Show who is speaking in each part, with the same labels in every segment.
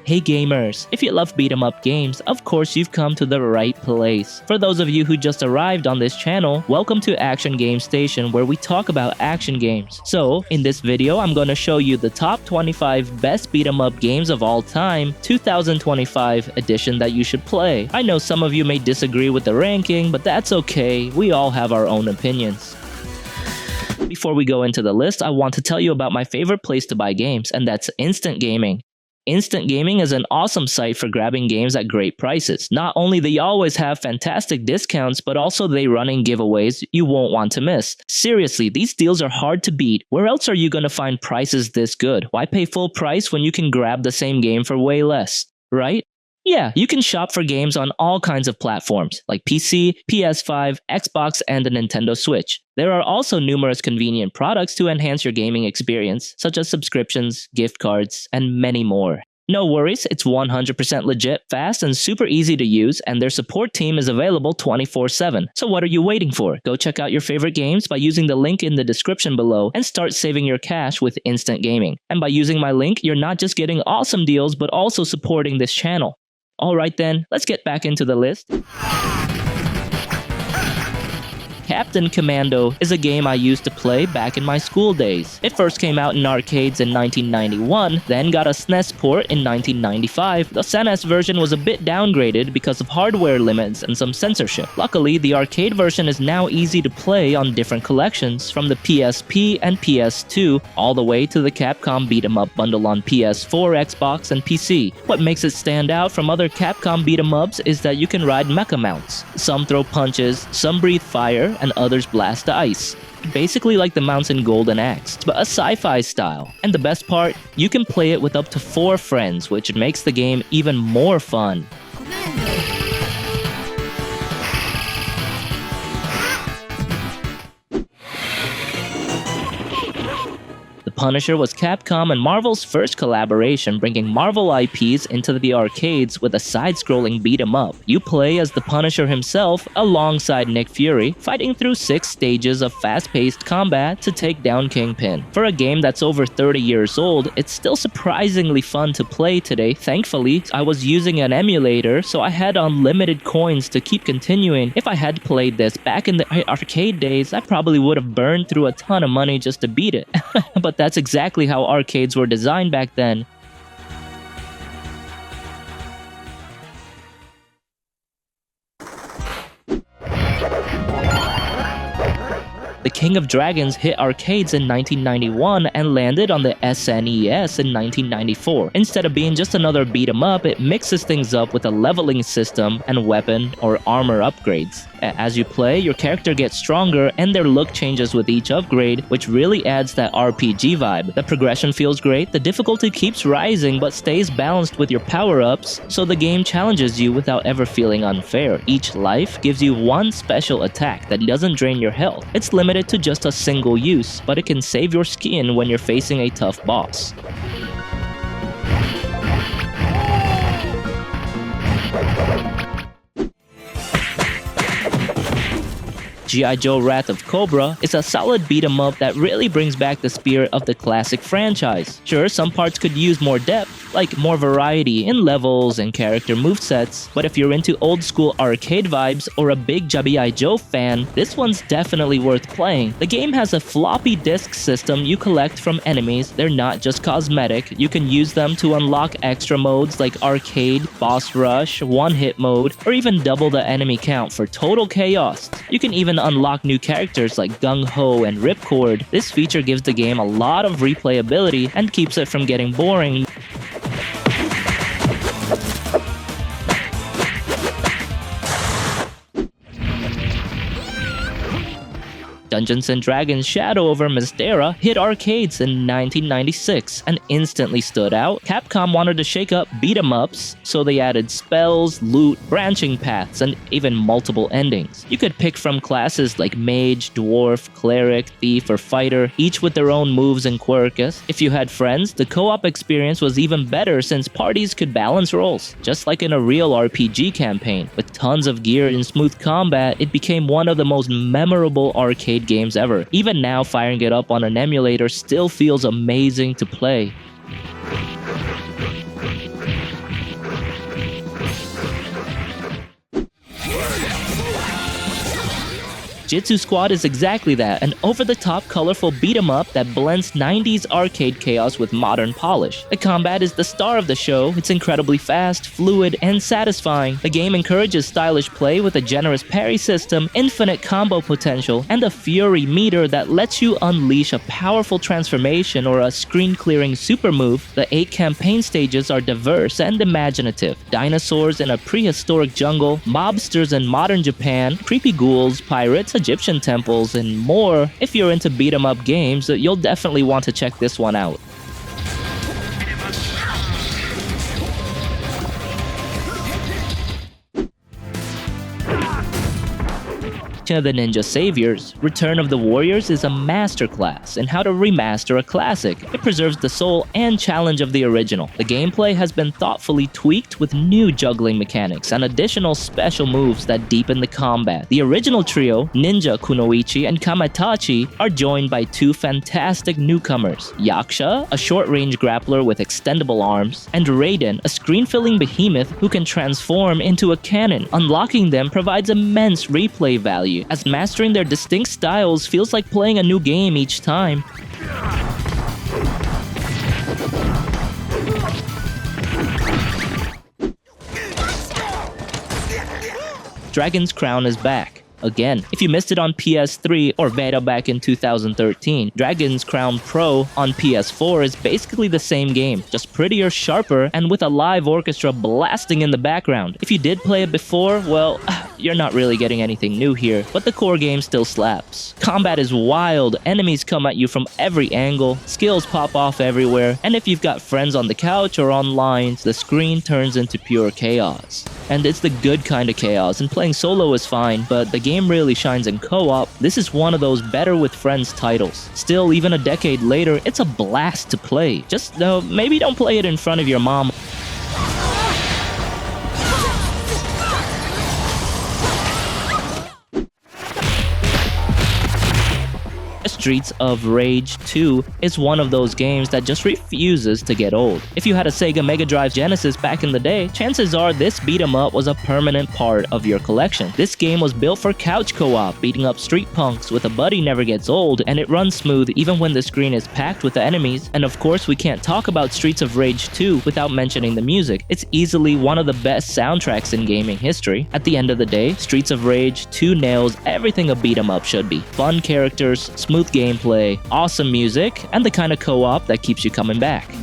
Speaker 1: Hey gamers, if you love beat 'em up games, of course you've come to the right place. For those of you who just arrived on this channel, welcome to Action Game Station, where we talk about action games. So, in this video, I'm gonna show you the top 25 best beat 'em up games of all time, 2025 edition that you should play. I know some of you may disagree with the ranking, but that's okay, we all have our own opinions. Before we go into the list, I want to tell you about my favorite place to buy games, and that's Instant Gaming. Instant Gaming is an awesome site for grabbing games at great prices. Not only they always have fantastic discounts, but also they running giveaways you won't want to miss. Seriously, these deals are hard to beat. Where else are you gonna find prices this good? Why pay full price when you can grab the same game for way less, right? Yeah, you can shop for games on all kinds of platforms, like PC, PS5, Xbox, and the Nintendo Switch. There are also numerous convenient products to enhance your gaming experience, such as subscriptions, gift cards, and many more. No worries, it's 100% legit, fast, and super easy to use, and their support team is available 24/7. So what are you waiting for? Go check out your favorite games by using the link in the description below and start saving your cash with Instant Gaming. And by using my link, you're not just getting awesome deals, but also supporting this channel. Alright then, let's get back into the list. Captain Commando is a game I used to play back in my school days. It first came out in arcades in 1991, then got a SNES port in 1995. The SNES version was a bit downgraded because of hardware limits and some censorship. Luckily, the arcade version is now easy to play on different collections, from the PSP and PS2 all the way to the Capcom Beat 'em Up bundle on PS4, Xbox, and PC. What makes it stand out from other Capcom Beat 'em Ups is that you can ride mecha mounts. Some throw punches, some breathe fire, and others blast the ice. Basically like the mounts in Golden Axe, but a sci-fi style. And the best part, you can play it with up to 4 friends, which makes the game even more fun. Punisher was Capcom and Marvel's first collaboration, bringing Marvel IPs into the arcades with a side-scrolling beat-em-up. You play as the Punisher himself alongside Nick Fury, fighting through 6 stages of fast-paced combat to take down Kingpin. For a game that's over 30 years old, it's still surprisingly fun to play today. Thankfully, I was using an emulator, so I had unlimited coins to keep continuing. If I had played this back in the arcade days, I probably would have burned through a ton of money just to beat it. But that's exactly how arcades were designed back then. The King of Dragons hit arcades in 1991 and landed on the SNES in 1994. Instead of being just another beat 'em up, it mixes things up with a leveling system and weapon or armor upgrades. As you play, your character gets stronger and their look changes with each upgrade, which really adds that RPG vibe. The progression feels great, the difficulty keeps rising but stays balanced with your power-ups, so the game challenges you without ever feeling unfair. Each life gives you one special attack that doesn't drain your health. It's limited to just a single use, but it can save your skin when you're facing a tough boss. G.I. Joe Wrath of Cobra is a solid beat-em-up that really brings back the spirit of the classic franchise. Sure, some parts could use more depth, like more variety in levels and character movesets, but if you're into old-school arcade vibes or a big G.I. Joe fan, this one's definitely worth playing. The game has a floppy disk system you collect from enemies. They're not just cosmetic. You can use them to unlock extra modes like arcade, boss rush, one-hit mode, or even double the enemy count for total chaos. You can even unlock new characters like Gung Ho and Ripcord. This feature gives the game a lot of replayability and keeps it from getting boring. Dungeons & Dragons Shadow over Mystara hit arcades in 1996 and instantly stood out. Capcom wanted to shake up beat-em-ups, so they added spells, loot, branching paths, and even multiple endings. You could pick from classes like Mage, Dwarf, Cleric, Thief, or Fighter, each with their own moves and quirks. If you had friends, the co-op experience was even better since parties could balance roles, just like in a real RPG campaign. With tons of gear and smooth combat, it became one of the most memorable arcade games ever. Even now, firing it up on an emulator still feels amazing to play. Jitsu Squad is exactly that, an over-the-top colorful beat-em-up that blends 90s arcade chaos with modern polish. The combat is the star of the show. It's incredibly fast, fluid, and satisfying. The game encourages stylish play with a generous parry system, infinite combo potential, and a fury meter that lets you unleash a powerful transformation or a screen-clearing super move. The 8 campaign stages are diverse and imaginative. Dinosaurs in a prehistoric jungle, mobsters in modern Japan, creepy ghouls, pirates, Egyptian temples, and more. If you're into beat-em-up games, you'll definitely want to check this one out. of the Ninja Saviors, Return of the Warriors is a masterclass in how to remaster a classic. It preserves the soul and challenge of the original. The gameplay has been thoughtfully tweaked with new juggling mechanics and additional special moves that deepen the combat. The original trio, Ninja Kunoichi and Kamatachi, are joined by 2 fantastic newcomers, Yaksha, a short-range grappler with extendable arms, and Raiden, a screen-filling behemoth who can transform into a cannon. Unlocking them provides immense replay value, as mastering their distinct styles feels like playing a new game each time. Dragon's Crown is back. Again, if you missed it on PS3 or beta back in 2013, Dragon's Crown Pro on PS4 is basically the same game, just prettier, sharper, and with a live orchestra blasting in the background. If you did play it before, well, you're not really getting anything new here, but the core game still slaps. Combat is wild, enemies come at you from every angle, skills pop off everywhere, and if you've got friends on the couch or online, the screen turns into pure chaos. And it's the good kind of chaos, and playing solo is fine, but the game really shines in co-op. This is one of those better with friends titles. Still, even a decade later, it's a blast to play. Just maybe don't play it in front of your mom. Streets of Rage 2 is one of those games that just refuses to get old. If you had a Sega Mega Drive Genesis back in the day, chances are this beat 'em up was a permanent part of your collection. This game was built for couch co-op, beating up street punks with a buddy never gets old, and it runs smooth even when the screen is packed with enemies. And of course, we can't talk about Streets of Rage 2 without mentioning the music. It's easily one of the best soundtracks in gaming history. At the end of the day, Streets of Rage 2 nails everything a beat 'em up should be. Fun characters, smooth gameplay, awesome music, and the kind of co-op that keeps you coming back.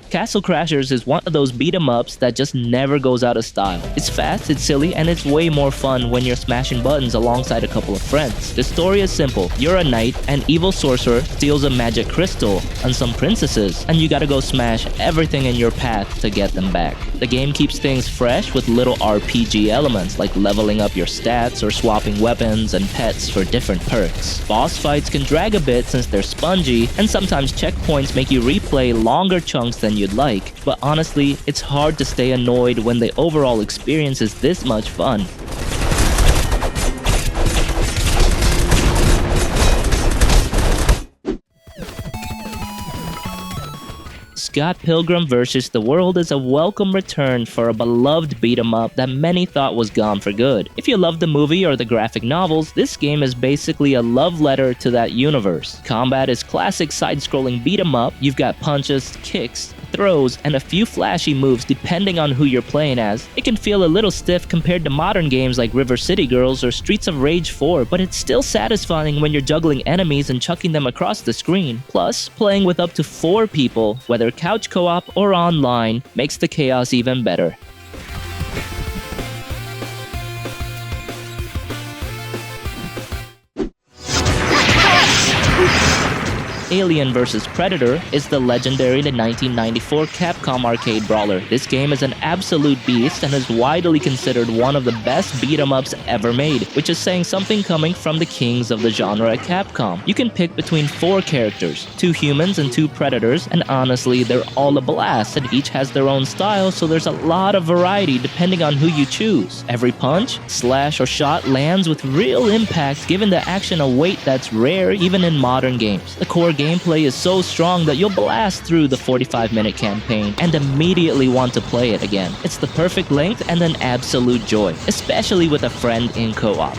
Speaker 1: Castle Crashers is one of those beat-em-ups that just never goes out of style. It's fast, it's silly, and it's way more fun when you're smashing buttons alongside a couple of friends. The story is simple. You're a knight, an evil sorcerer steals a magic crystal and some princesses, and you gotta go smash everything in your path to get them back. The game keeps things fresh with little RPG elements like leveling up your stats or swapping weapons and pets for different perks. Boss fights can drag a bit since they're spongy, and sometimes checkpoints make you replay longer chunks than you'd like, but honestly, it's hard to stay annoyed when the overall experience is this much fun. Scott Pilgrim vs. the World is a welcome return for a beloved beat-em-up that many thought was gone for good. If you love the movie or the graphic novels, this game is basically a love letter to that universe. Combat is classic side-scrolling beat-em-up. You've got punches, kicks, throws, and a few flashy moves depending on who you're playing as. It can feel a little stiff compared to modern games like River City Girls or Streets of Rage 4, but it's still satisfying when you're juggling enemies and chucking them across the screen. Plus, playing with up to 4 people, whether couch co-op or online, makes the chaos even better. Alien vs. Predator is the legendary 1994 Capcom arcade brawler. This game is an absolute beast and is widely considered one of the best beat-em-ups ever made, which is saying something coming from the kings of the genre at Capcom. You can pick between 4 characters, 2 humans and 2 predators, and honestly, they're all a blast and each has their own style, so there's a lot of variety depending on who you choose. Every punch, slash, or shot lands with real impact, giving the action a weight that's rare even in modern games. The core gameplay is so strong that you'll blast through the 45-minute campaign and immediately want to play it again. It's the perfect length and an absolute joy, especially with a friend in co-op.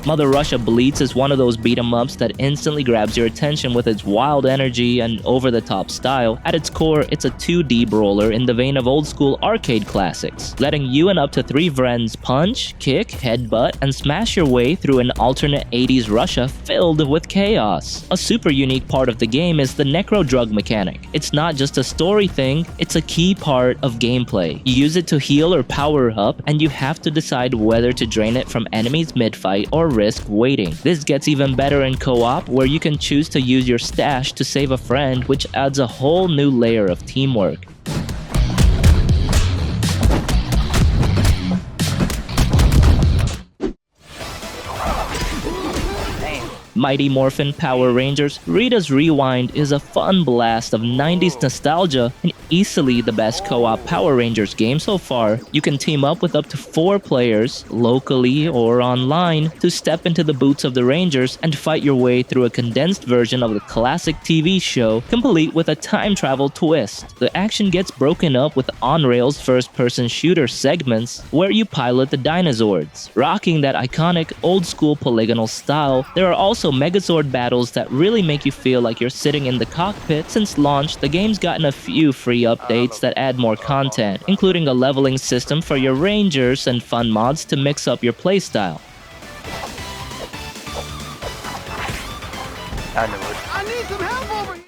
Speaker 1: Mother Russia Bleeds is one of those beat-em-ups that instantly grabs your attention with its wild energy and over-the-top style. At its core, it's a 2D brawler in the vein of old-school arcade classics, letting you and up to 3 friends punch, kick, headbutt, and smash your way through an alternate 80s Russia filled with chaos. A super unique part of the game is the necro drug mechanic. It's not just a story thing, it's a key part of gameplay. You use it to heal or power up, and you have to decide whether to drain it from enemies mid-fight or risk waiting. This gets even better in co-op, where you can choose to use your stash to save a friend, which adds a whole new layer of teamwork. Mighty Morphin Power Rangers, Rita's Rewind is a fun blast of 90s nostalgia and easily the best co-op Power Rangers game so far. You can team up with up to 4 players, locally or online, to step into the boots of the Rangers and fight your way through a condensed version of the classic TV show, complete with a time travel twist. The action gets broken up with on-rails first-person shooter segments where you pilot the dinosaurs. Rocking that iconic old-school polygonal style, there are also Megazord battles that really make you feel like you're sitting in the cockpit. Since launch, the game's gotten a few free updates that add more content, including a leveling system for your Rangers and fun mods to mix up your playstyle.
Speaker 2: I need some help over here!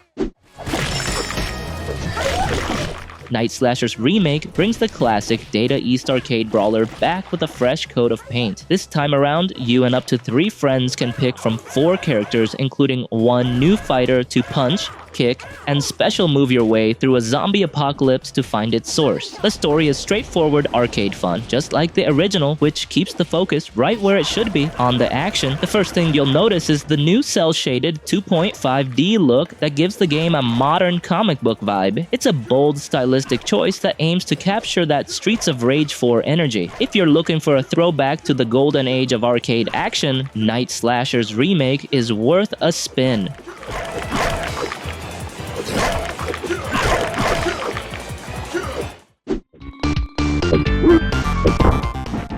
Speaker 1: Night Slasher's Remake brings the classic Data East arcade brawler back with a fresh coat of paint. This time around, you and up to 3 friends can pick from 4 characters, including 1 new fighter to punch, kick, and special move your way through a zombie apocalypse to find its source. The story is straightforward arcade fun, just like the original, which keeps the focus right where it should be, on the action. The first thing you'll notice is the new cel-shaded 2.5D look that gives the game a modern comic book vibe. It's a bold stylistic choice that aims to capture that Streets of Rage 4 energy. If you're looking for a throwback to the golden age of arcade action, Night Slasher's Remake is worth a spin.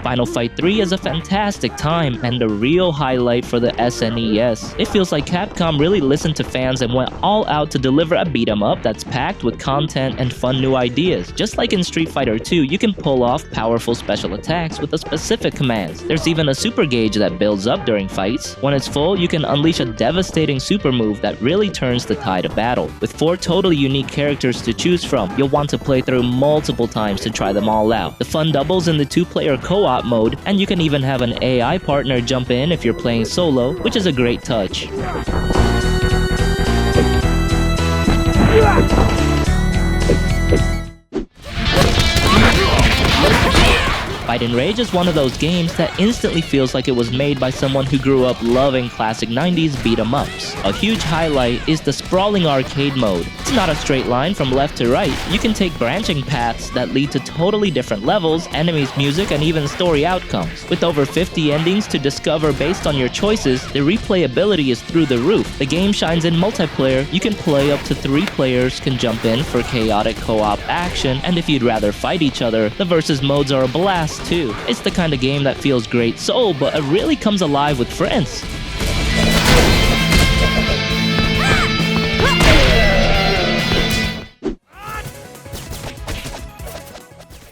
Speaker 1: Final Fight 3 is a fantastic time and a real highlight for the SNES. It feels like Capcom really listened to fans and went all out to deliver a beat-em-up that's packed with content and fun new ideas. Just like in Street Fighter 2, you can pull off powerful special attacks with the specific commands. There's even a super gauge that builds up during fights. When it's full, you can unleash a devastating super move that really turns the tide of battle. With 4 totally unique characters to choose from, you'll want to play through multiple times to try them all out. The fun doubles in the 2-player co-op mode, and you can even have an AI partner jump in if you're playing solo, which is a great touch. Fight and Rage is one of those games that instantly feels like it was made by someone who grew up loving classic 90s beat-em-ups. A huge highlight is the sprawling arcade mode. It's not a straight line from left to right. You can take branching paths that lead to totally different levels, enemies, music, and even story outcomes. With over 50 endings to discover based on your choices, the replayability is through the roof. The game shines in multiplayer. You can play up to 3 players can jump in for chaotic co-op action, and if you'd rather fight each other, the versus modes are a blast too. It's the kind of game that feels great solo, but it really comes alive with friends.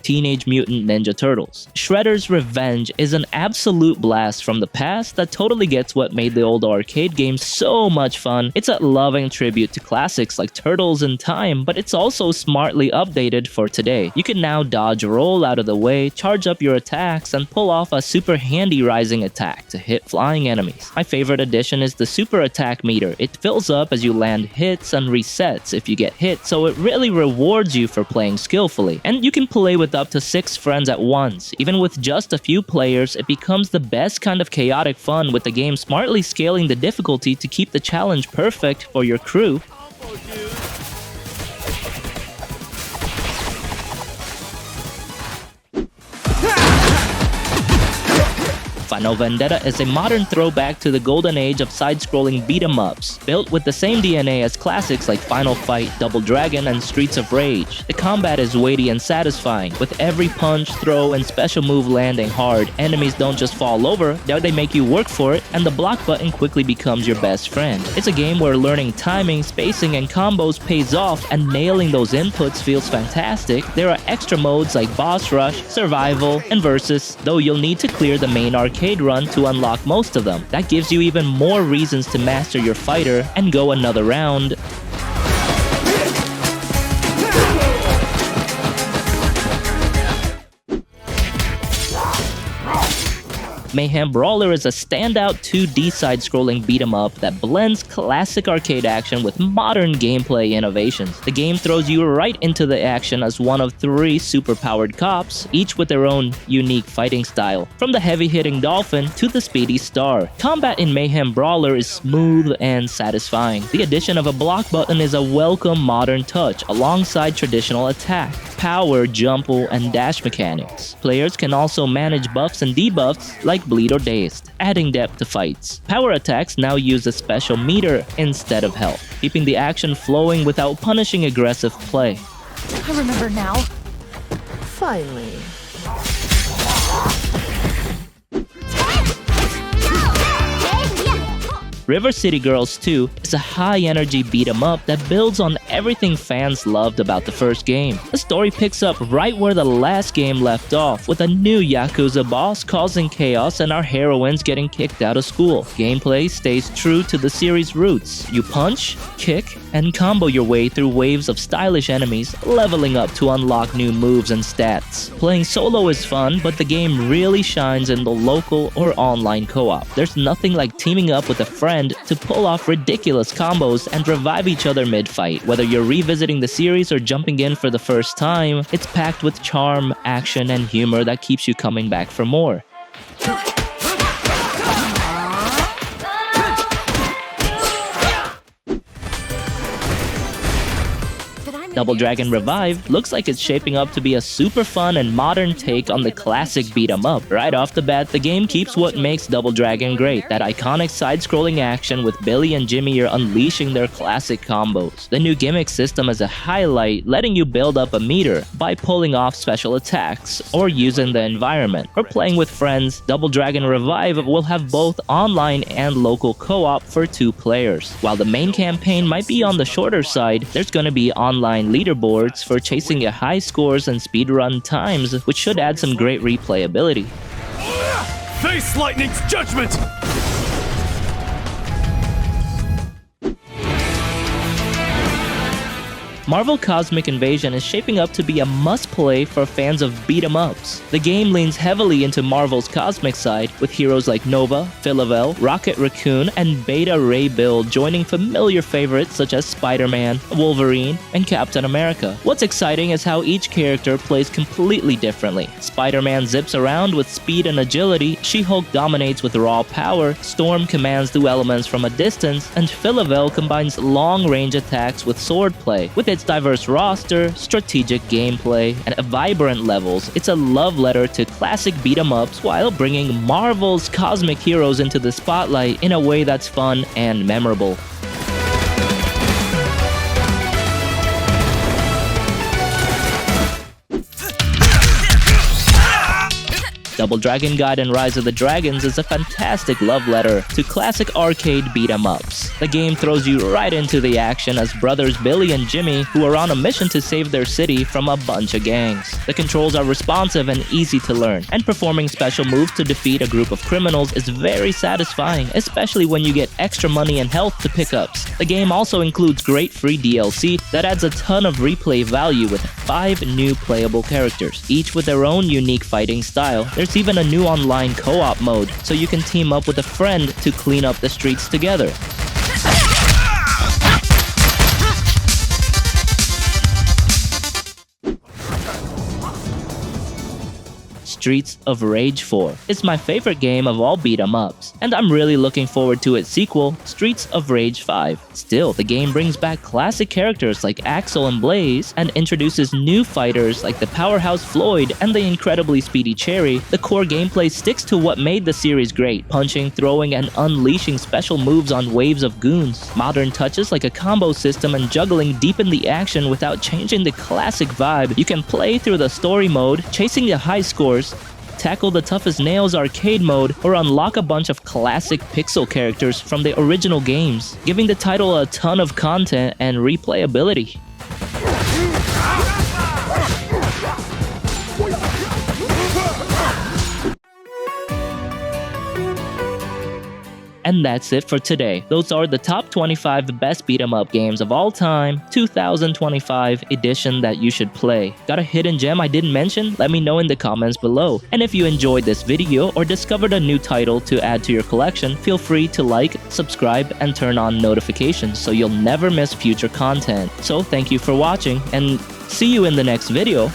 Speaker 1: Teenage Mutant Ninja Turtles. Shredder's Revenge is an absolute blast from the past that totally gets what made the old arcade games so much fun. It's a loving tribute to classics like Turtles in Time, but it's also smartly updated for today. You can now dodge, roll out of the way, charge up your attacks, and pull off a super handy rising attack to hit flying enemies. My favorite addition is the super attack meter. It fills up as you land hits and resets if you get hit, so it really rewards you for playing skillfully. And you can play with up to 6 friends at once. Even with just a few players, it becomes the best kind of chaotic fun, with the game smartly scaling the difficulty to keep the challenge perfect for your crew. Final Vendetta is a modern throwback to the golden age of side-scrolling beat-em-ups, built with the same DNA as classics like Final Fight, Double Dragon, and Streets of Rage. The combat is weighty and satisfying, with every punch, throw, and special move landing hard. Enemies don't just fall over, they make you work for it, and the block button quickly becomes your best friend. It's a game where learning timing, spacing, and combos pays off, and nailing those inputs feels fantastic. There are extra modes like Boss Rush, Survival, and Versus, though you'll need to clear the main arcade run to unlock most of them. That gives you even more reasons to master your fighter and go another round. Mayhem Brawler is a standout 2D side-scrolling beat-em-up that blends classic arcade action with modern gameplay innovations. The game throws you right into the action as one of 3 super-powered cops, each with their own unique fighting style. From the heavy-hitting Dolphin to the speedy Star, combat in Mayhem Brawler is smooth and satisfying. The addition of a block button is a welcome modern touch alongside traditional attack, power, jump, and dash mechanics. Players can also manage buffs and debuffs like Bleed or Dazed, adding depth to fights. Power attacks now use a special meter instead of health, keeping the action flowing without punishing aggressive play.
Speaker 3: I remember now.
Speaker 4: Finally.
Speaker 1: River City Girls 2 is a high-energy beat-em-up that builds on everything fans loved about the first game. The story picks up right where the last game left off, with a new Yakuza boss causing chaos and our heroines getting kicked out of school. Gameplay stays true to the series' roots. You punch, kick, and combo your way through waves of stylish enemies, leveling up to unlock new moves and stats. Playing solo is fun, but the game really shines in the local or online co-op. There's nothing like teaming up with a friend to pull off ridiculous combos and revive each other mid-fight. Whether you're revisiting the series or jumping in for the first time, it's packed with charm, action, and humor that keeps you coming back for more. Double Dragon Revive looks like it's shaping up to be a super fun and modern take on the classic beat-em-up. Right off the bat, the game keeps what makes Double Dragon great, that iconic side-scrolling action with Billy and Jimmy are unleashing their classic combos. The new gimmick system is a highlight, letting you build up a meter by pulling off special attacks or using the environment. Or playing with friends, Double Dragon Revive will have both online and local co-op for 2 players. While the main campaign might be on the shorter side, there's gonna be online leaderboards for chasing your high scores and speedrun times, which should add some great replayability.
Speaker 2: Face Lightning's judgment!
Speaker 1: Marvel Cosmic Invasion is shaping up to be a must-play for fans of beat-em-ups. The game leans heavily into Marvel's cosmic side, with heroes like Nova, Phyla-Vell, Rocket Raccoon, and Beta Ray Bill joining familiar favorites such as Spider-Man, Wolverine, and Captain America. What's exciting is how each character plays completely differently. Spider-Man zips around with speed and agility, She-Hulk dominates with raw power, Storm commands the elements from a distance, and Phyla-Vell combines long-range attacks with swordplay. With its diverse roster, strategic gameplay, and vibrant levels, it's a love letter to classic beat-em-ups while bringing Marvel's cosmic heroes into the spotlight in a way that's fun and memorable. Double Dragon Gaiden Rise of the Dragons is a fantastic love letter to classic arcade beat-em-ups. The game throws you right into the action as brothers Billy and Jimmy, who are on a mission to save their city from a bunch of gangs. The controls are responsive and easy to learn, and performing special moves to defeat a group of criminals is very satisfying, especially when you get extra money and health to pickups. The game also includes great free DLC that adds a ton of replay value with 5 new playable characters, each with their own unique fighting style. There's even a new online co-op mode, so you can team up with a friend to clean up the streets together. Streets of Rage 4 is my favorite game of all beat 'em ups, and I'm really looking forward to its sequel, Streets of Rage 5. Still, the game brings back classic characters like Axel and Blaze, and introduces new fighters like the powerhouse Floyd and the incredibly speedy Cherry. The core gameplay sticks to what made the series great, punching, throwing, and unleashing special moves on waves of goons. Modern touches like a combo system and juggling deepen the action without changing the classic vibe. You can play through the story mode, chasing the high scores, tackle the toughest nails arcade mode, or unlock a bunch of classic pixel characters from the original games, giving the title a ton of content and replayability. And that's it for today. Those are the top 25 best beat 'em up games of all time, 2025 edition that you should play. Got a hidden gem I didn't mention? Let me know in the comments below. And if you enjoyed this video or discovered a new title to add to your collection, feel free to like, subscribe, and turn on notifications so you'll never miss future content. So thank you for watching, and see you in the next video.